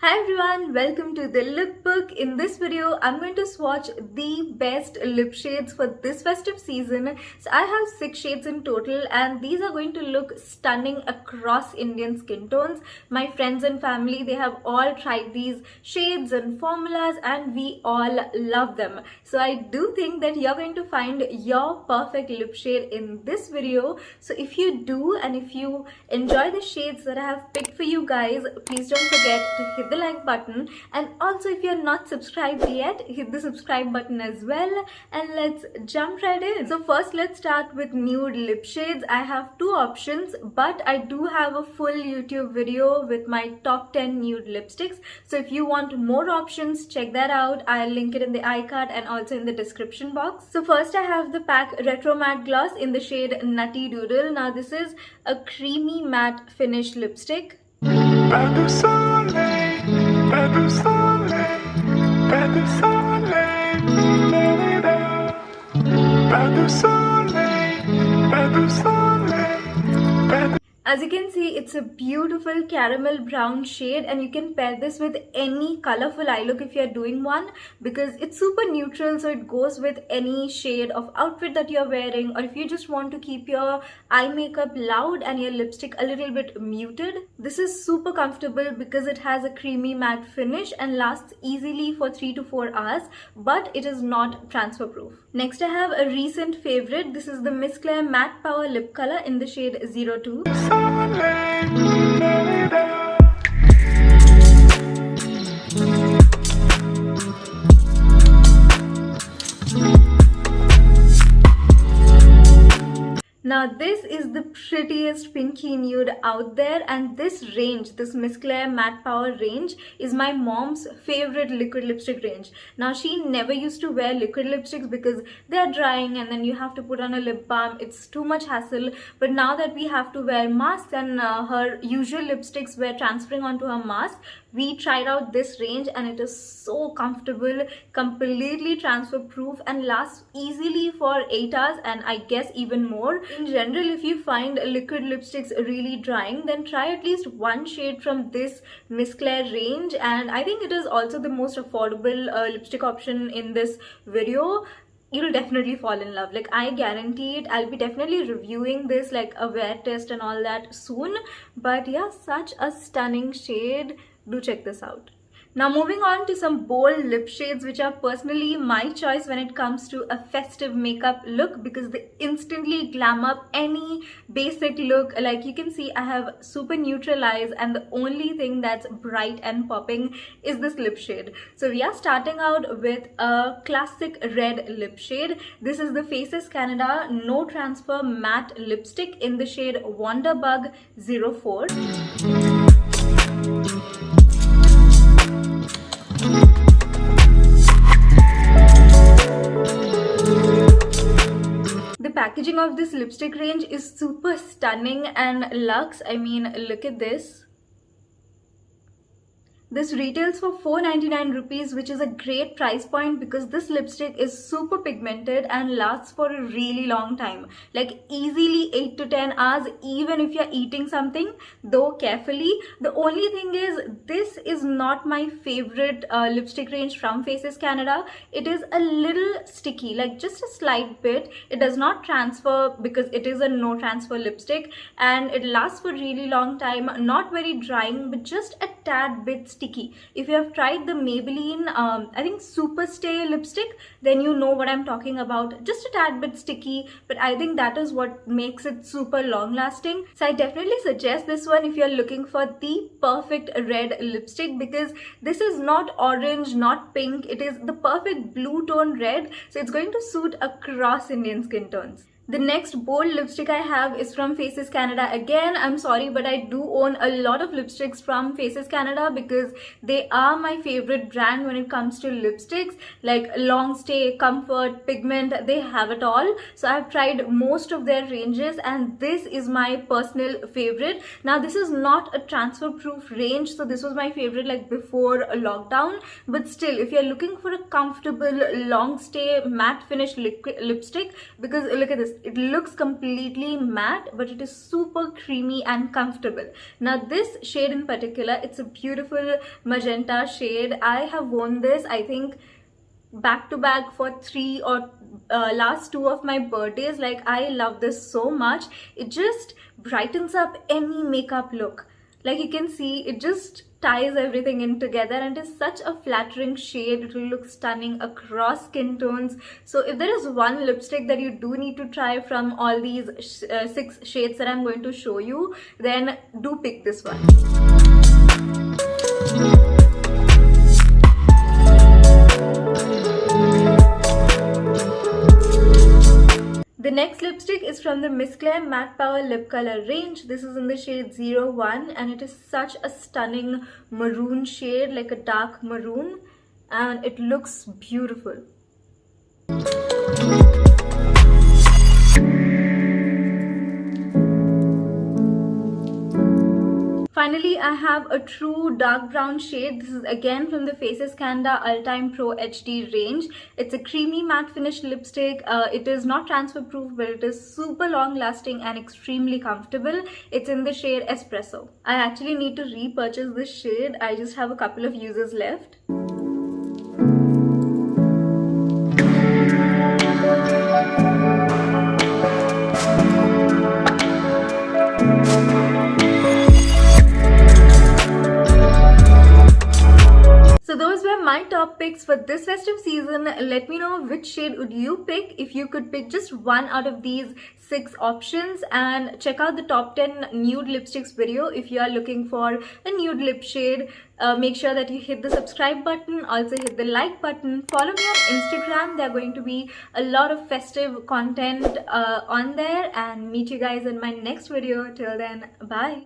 Hi everyone, welcome to the Lip Book. In this video, I'm going to swatch the best lip shades for this festive season. So I have 6 shades in total and these are going to look stunning across Indian skin tones. My friends and family, they have all tried these shades and formulas and we all love them. So I do think that you're going to find your perfect lip shade in this video. So if you do and if you enjoy the shades that I have picked for you guys, please don't forget to hit the like button, and also if you're not subscribed yet, hit the subscribe button as well, and let's jump right in. So first, let's start with nude lip shades. I have 2 options, but I do have a full YouTube video with my top 10 nude lipsticks. So if you want more options, check that out. I'll link it in the iCard and also in the description box. So first I have the PAC Retro Matte Gloss in the shade Nutty Doodle. Now this is a creamy matte finish lipstick. Pas de soleil, pas de soleil, pas de soleil, pas de soleil, pas de soleil, pas de. As you can see, it's a beautiful caramel brown shade and you can pair this with any colorful eye look if you're doing one, because it's super neutral, so it goes with any shade of outfit that you're wearing, or if you just want to keep your eye makeup loud and your lipstick a little bit muted. This is super comfortable because it has a creamy matte finish and lasts easily for 3 to 4 hours, but it is not transfer proof. Next I have a recent favorite. This is the Miss Claire Matte Power Lip Color in the shade 02. Now this is the prettiest pinky nude out there, and this range, this Miss Claire Matte Power range, is my mom's favorite liquid lipstick range. Now she never used to wear liquid lipsticks because they are drying and then you have to put on a lip balm. It's too much hassle. But now that we have to wear masks and her usual lipsticks were transferring onto her mask, we tried out this range and it is so comfortable, completely transfer proof, and lasts easily for 8 hours and I guess even more. In general, if you find liquid lipsticks really drying, then try at least one shade from this Miss Claire range, and I think it is also the most affordable lipstick option in this video. You'll definitely fall in love, like I guarantee it. I'll be definitely reviewing this, like a wear test and all that soon, but yeah, such a stunning shade. Do check this out. Now moving on to some bold lip shades, which are personally my choice when it comes to a festive makeup look, because they instantly glam up any basic look. Like you can see, I have super neutral eyes and the only thing that's bright and popping is this lip shade. So we are starting out with a classic red lip shade. This is the Faces Canada No Transfer Matte Lipstick in the shade Wonderbug 04. The packaging of this lipstick range is super stunning and luxe. I mean, look at this. This retails for 499 rupees, which is a great price point because this lipstick is super pigmented and lasts for a really long time, like easily 8 to 10 hours, even if you're eating something, though carefully. The only thing is, this is not my favorite lipstick range from Faces Canada. It is a little sticky, like just a slight bit. It does not transfer because it is a no transfer lipstick, and it lasts for a really long time, not very drying, but just a tad bit sticky. If you have tried the Maybelline I think Super Stay lipstick, then you know what I'm talking about. Just a tad bit sticky, but I think that is what makes it super long lasting. So I definitely suggest this one if you're looking for the perfect red lipstick, because this is not orange, not pink, it is the perfect blue tone red, so it's going to suit across Indian skin tones. The next bold lipstick I have is from Faces Canada again. I'm sorry, but I do own a lot of lipsticks from Faces Canada because they are my favorite brand when it comes to lipsticks. Like long stay, comfort, pigment, they have it all. So I've tried most of their ranges and this is my personal favorite. Now this is not a transfer proof range, so this was my favorite like before a lockdown, but still, if you're looking for a comfortable long stay matte finish lipstick, because look at this, It looks completely matte, but it is super creamy and comfortable. Now this shade in particular, it's a beautiful magenta shade. I have worn this, I think, back to back for 3 or last 2 of my birthdays. Like, I love this so much. It just brightens up any makeup look. Like, you can see, it just ties everything in together, and it's such a flattering shade. It will look stunning across skin tones. So if there is one lipstick that you do need to try from all these 6 shades that I'm going to show you, then do pick this one. The next lipstick is from the Miss Claire Matte Power Lip Color range. This is in the shade 01, and it is such a stunning maroon shade, like a dark maroon, and it looks beautiful. Finally, I have a true dark brown shade. This is again from the Faces Canada Ultime Pro HD range. It's a creamy matte finish lipstick. It is not transfer proof, but it is super long lasting and extremely comfortable. It's in the shade Espresso. I actually need to repurchase this shade. I just have a couple of uses left. So those were my top picks for this festive season. Let me know which shade would you pick if you could pick just one out of these 6 options, and check out the top 10 nude lipsticks video if you are looking for a nude lip shade. Make sure that you hit the subscribe button, also hit the like button. Follow me on Instagram. There are going to be a lot of festive content on there, and meet you guys in my next video. Till then, bye.